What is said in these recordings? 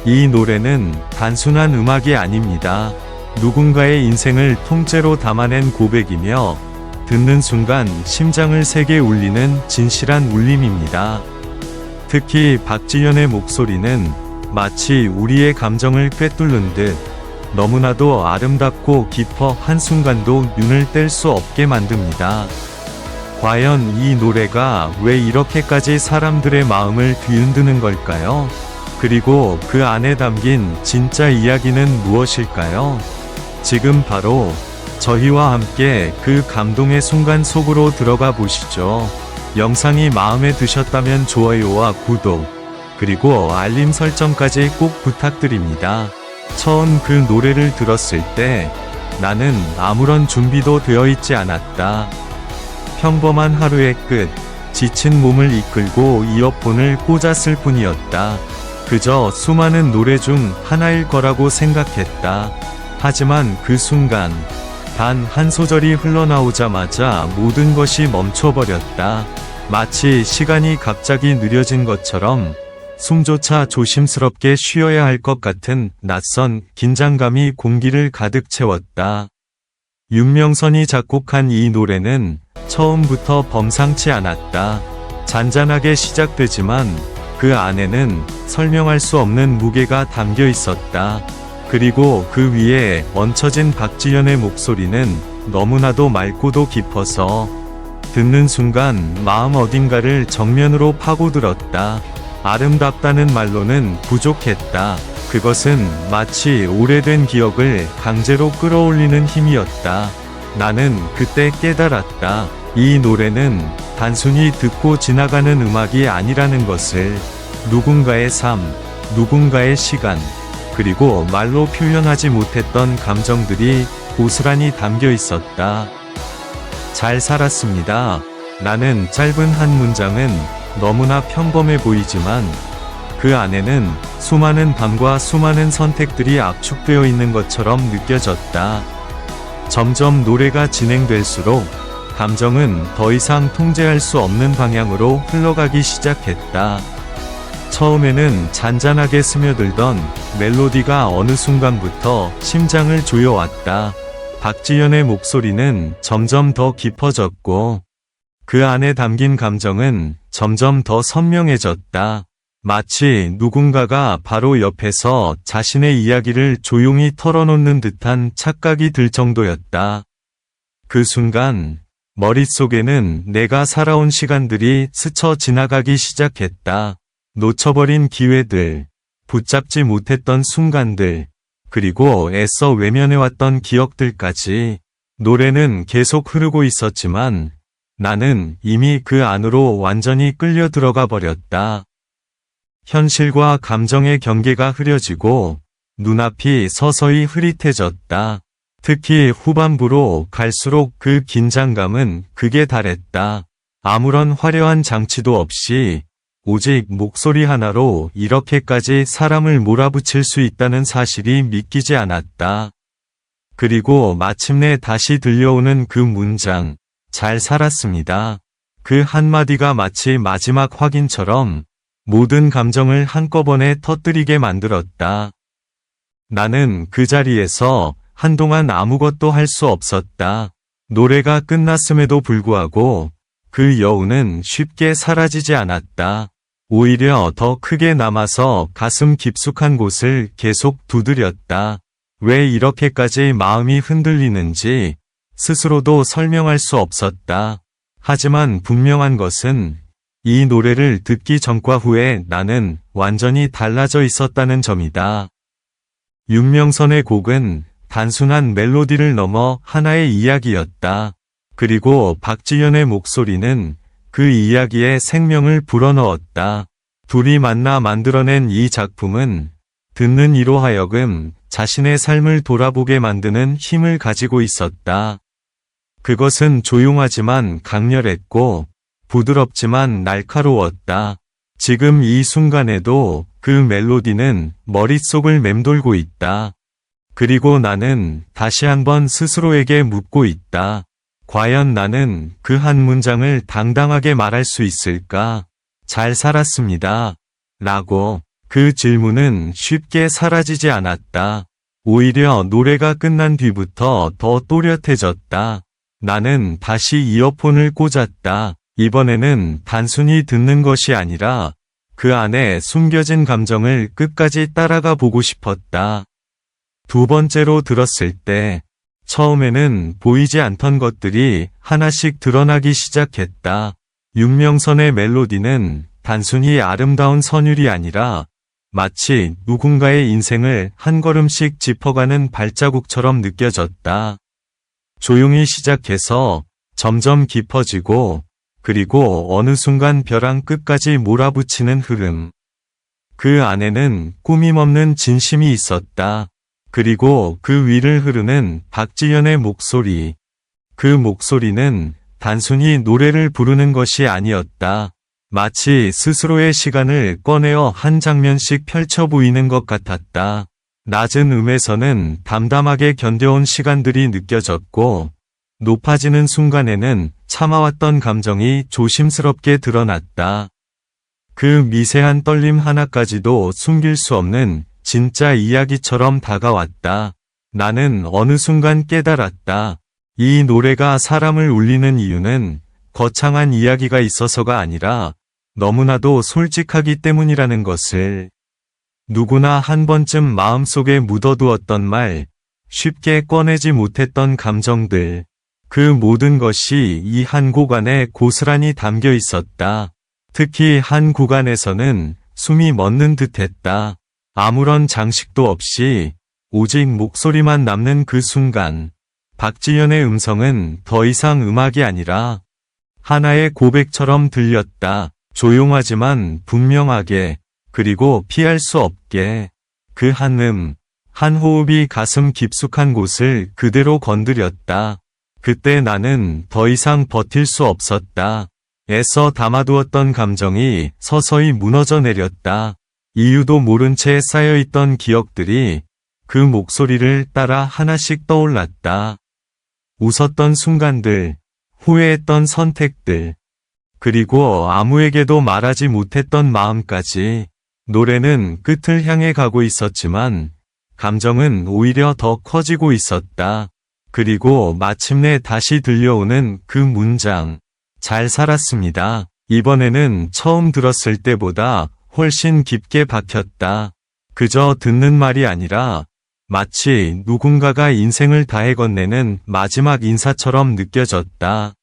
이 노래는 단순한 음악이 아닙니다. 누군가의 인생을 통째로 담아낸 고백이며 듣는 순간 심장을 세게 울리는 진실한 울림입니다. 특히 박지현의 목소리는 마치 우리의 감정을 꿰뚫는 듯 너무나도 아름답고 깊어 한순간도 눈을 뗄 수 없게 만듭니다. 과연 이 노래가 왜 이렇게까지 사람들의 마음을 뒤흔드는 걸까요? 그리고 그 안에 담긴 진짜 이야기는 무엇일까요? 지금 바로 저희와 함께 그 감동의 순간 속으로 들어가 보시죠. 영상이 마음에 드셨다면 좋아요와 구독, 그리고 알림 설정까지 꼭 부탁드립니다. 처음 그 노래를 들었을 때 나는 아무런 준비도 되어 있지 않았다. 평범한 하루의 끝, 지친 몸을 이끌고 이어폰을 꽂았을 뿐이었다. 그저 수많은 노래 중 하나일 거라고 생각했다. 하지만 그 순간 단 한 소절이 흘러나오자마자 모든 것이 멈춰버렸다. 마치 시간이 갑자기 느려진 것처럼 숨조차 조심스럽게 쉬어야 할 것 같은 낯선 긴장감이 공기를 가득 채웠다. 윤명선이 작곡한 이 노래는 처음부터 범상치 않았다. 잔잔하게 시작되지만 그 안에는 설명할 수 없는 무게가 담겨 있었다. 그리고 그 위에 얹혀진 박지현의 목소리는 너무나도 맑고도 깊어서 듣는 순간 마음 어딘가를 정면으로 파고들었다. 아름답다는 말로는 부족했다. 그것은 마치 오래된 기억을 강제로 끌어올리는 힘이었다. 나는 그때 깨달았다. 이 노래는 단순히 듣고 지나가는 음악이 아니라는 것을. 누군가의 삶, 누군가의 시간, 그리고 말로 표현하지 못했던 감정들이 고스란히 담겨 있었다. 잘 살았습니다. 라는 짧은 한 문장은 너무나 평범해 보이지만 그 안에는 수많은 밤과 수많은 선택들이 압축되어 있는 것처럼 느껴졌다. 점점 노래가 진행될수록 감정은 더 이상 통제할 수 없는 방향으로 흘러가기 시작했다. 처음에는 잔잔하게 스며들던 멜로디가 어느 순간부터 심장을 조여왔다. 박지현의 목소리는 점점 더 깊어졌고 그 안에 담긴 감정은 점점 더 선명해졌다. 마치 누군가가 바로 옆에서 자신의 이야기를 조용히 털어놓는 듯한 착각이 들 정도였다. 그 순간 머릿속에는 내가 살아온 시간들이 스쳐 지나가기 시작했다. 놓쳐버린 기회들, 붙잡지 못했던 순간들, 그리고 애써 외면해왔던 기억들까지. 노래는 계속 흐르고 있었지만 나는 이미 그 안으로 완전히 끌려 들어가 버렸다. 현실과 감정의 경계가 흐려지고 눈앞이 서서히 흐릿해졌다. 특히 후반부로 갈수록 그 긴장감은 극에 달했다. 아무런 화려한 장치도 없이 오직 목소리 하나로 이렇게까지 사람을 몰아붙일 수 있다는 사실이 믿기지 않았다. 그리고 마침내 다시 들려오는 그 문장, 잘 살았습니다. 그 한마디가 마치 마지막 확인처럼 모든 감정을 한꺼번에 터뜨리게 만들었다. 나는 그 자리에서 한동안 아무것도 할 수 없었다. 노래가 끝났음에도 불구하고 그 여운은 쉽게 사라지지 않았다. 오히려 더 크게 남아서 가슴 깊숙한 곳을 계속 두드렸다. 왜 이렇게까지 마음이 흔들리는지 스스로도 설명할 수 없었다. 하지만 분명한 것은 이 노래를 듣기 전과 후에 나는 완전히 달라져 있었다는 점이다. 윤명선의 곡은 단순한 멜로디를 넘어 하나의 이야기였다. 그리고 박지현의 목소리는 그 이야기에 생명을 불어넣었다. 둘이 만나 만들어낸 이 작품은 듣는 이로 하여금 자신의 삶을 돌아보게 만드는 힘을 가지고 있었다. 그것은 조용하지만 강렬했고 부드럽지만 날카로웠다. 지금 이 순간에도 그 멜로디는 머릿속을 맴돌고 있다. 그리고 나는 다시 한번 스스로에게 묻고 있다. 과연 나는 그 한 문장을 당당하게 말할 수 있을까? 잘 살았습니다. 라고. 그 질문은 쉽게 사라지지 않았다. 오히려 노래가 끝난 뒤부터 더 또렷해졌다. 나는 다시 이어폰을 꽂았다. 이번에는 단순히 듣는 것이 아니라 그 안에 숨겨진 감정을 끝까지 따라가 보고 싶었다. 두 번째로 들었을 때 처음에는 보이지 않던 것들이 하나씩 드러나기 시작했다. 윤명선의 멜로디는 단순히 아름다운 선율이 아니라 마치 누군가의 인생을 한 걸음씩 짚어가는 발자국처럼 느껴졌다. 조용히 시작해서 점점 깊어지고 그리고 어느 순간 벼랑 끝까지 몰아붙이는 흐름. 그 안에는 꾸밈없는 진심이 있었다. 그리고 그 위를 흐르는 박지현의 목소리. 그 목소리는 단순히 노래를 부르는 것이 아니었다. 마치 스스로의 시간을 꺼내어 한 장면씩 펼쳐 보이는 것 같았다. 낮은 음에서는 담담하게 견뎌온 시간들이 느껴졌고, 높아지는 순간에는 참아왔던 감정이 조심스럽게 드러났다. 그 미세한 떨림 하나까지도 숨길 수 없는 진짜 이야기처럼 다가왔다. 나는 어느 순간 깨달았다. 이 노래가 사람을 울리는 이유는 거창한 이야기가 있어서가 아니라 너무나도 솔직하기 때문이라는 것을. 누구나 한 번쯤 마음속에 묻어두었던 말, 쉽게 꺼내지 못했던 감정들, 그 모든 것이 이 한 곡 안에 고스란히 담겨 있었다. 특히 한 구간에서는 숨이 멎는 듯했다. 아무런 장식도 없이 오직 목소리만 남는 그 순간, 박지현의 음성은 더 이상 음악이 아니라 하나의 고백처럼 들렸다. 조용하지만 분명하게, 그리고 피할 수 없게. 그 한 호흡이 가슴 깊숙한 곳을 그대로 건드렸다. 그때 나는 더 이상 버틸 수 없었다. 애써 담아두었던 감정이 서서히 무너져 내렸다. 이유도 모른 채 쌓여있던 기억들이 그 목소리를 따라 하나씩 떠올랐다. 웃었던 순간들, 후회했던 선택들, 그리고 아무에게도 말하지 못했던 마음까지. 노래는 끝을 향해 가고 있었지만 감정은 오히려 더 커지고 있었다. 그리고 마침내 다시 들려오는 그 문장. 잘 살았습니다. 이번에는 처음 들었을 때보다 훨씬 깊게 박혔다. 그저 듣는 말이 아니라 마치 누군가가 인생을 다해 건네는 마지막 인사처럼 느껴졌다.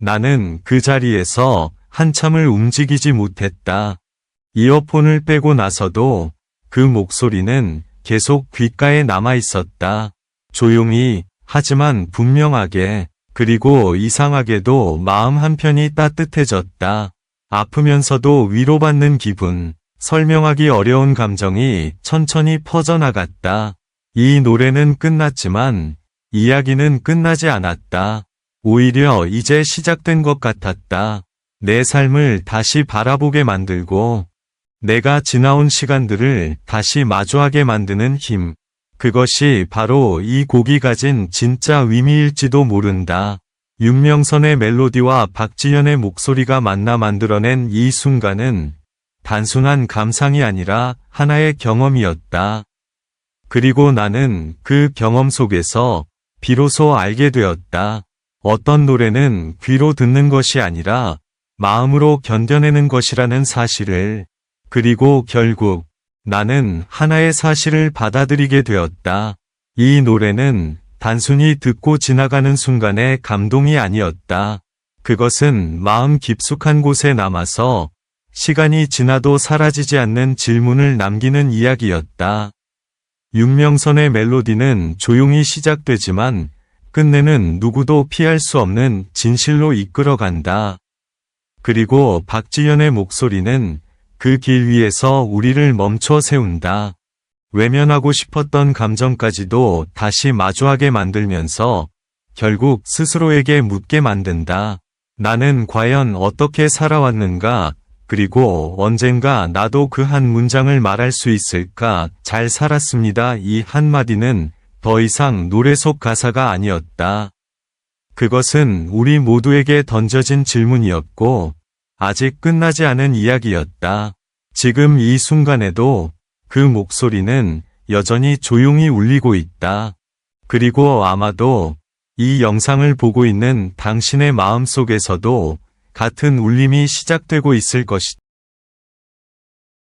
나는 그 자리에서 한참을 움직이지 못했다. 이어폰을 빼고 나서도 그 목소리는 계속 귓가에 남아 있었다. 조용히, 하지만 분명하게. 그리고 이상하게도 마음 한편이 따뜻해졌다. 아프면서도 위로받는 기분, 설명하기 어려운 감정이 천천히 퍼져나갔다. 이 노래는 끝났지만 이야기는 끝나지 않았다. 오히려 이제 시작된 것 같았다. 내 삶을 다시 바라보게 만들고 내가 지나온 시간들을 다시 마주하게 만드는 힘. 그것이 바로 이 곡이 가진 진짜 의미일지도 모른다. 윤명선의 멜로디와 박지현의 목소리가 만나 만들어낸 이 순간은 단순한 감상이 아니라 하나의 경험이었다. 그리고 나는 그 경험 속에서 비로소 알게 되었다. 어떤 노래는 귀로 듣는 것이 아니라 마음으로 견뎌내는 것이라는 사실을. 그리고 결국 나는 하나의 사실을 받아들이게 되었다. 이 노래는 단순히 듣고 지나가는 순간의 감동이 아니었다. 그것은 마음 깊숙한 곳에 남아서 시간이 지나도 사라지지 않는 질문을 남기는 이야기였다. 윤명선의 멜로디는 조용히 시작되지만 끝내는 누구도 피할 수 없는 진실로 이끌어간다. 그리고 박지현의 목소리는 그 길 위에서 우리를 멈춰 세운다. 외면하고 싶었던 감정까지도 다시 마주하게 만들면서 결국 스스로에게 묻게 만든다. 나는 과연 어떻게 살아왔는가? 그리고 언젠가 나도 그 한 문장을 말할 수 있을까? 잘 살았습니다. 이 한마디는 더 이상 노래 속 가사가 아니었다. 그것은 우리 모두에게 던져진 질문이었고, 아직 끝나지 않은 이야기였다. 지금 이 순간에도 그 목소리는 여전히 조용히 울리고 있다. 그리고 아마도 이 영상을 보고 있는 당신의 마음 속에서도 같은 울림이 시작되고 있을 것이다.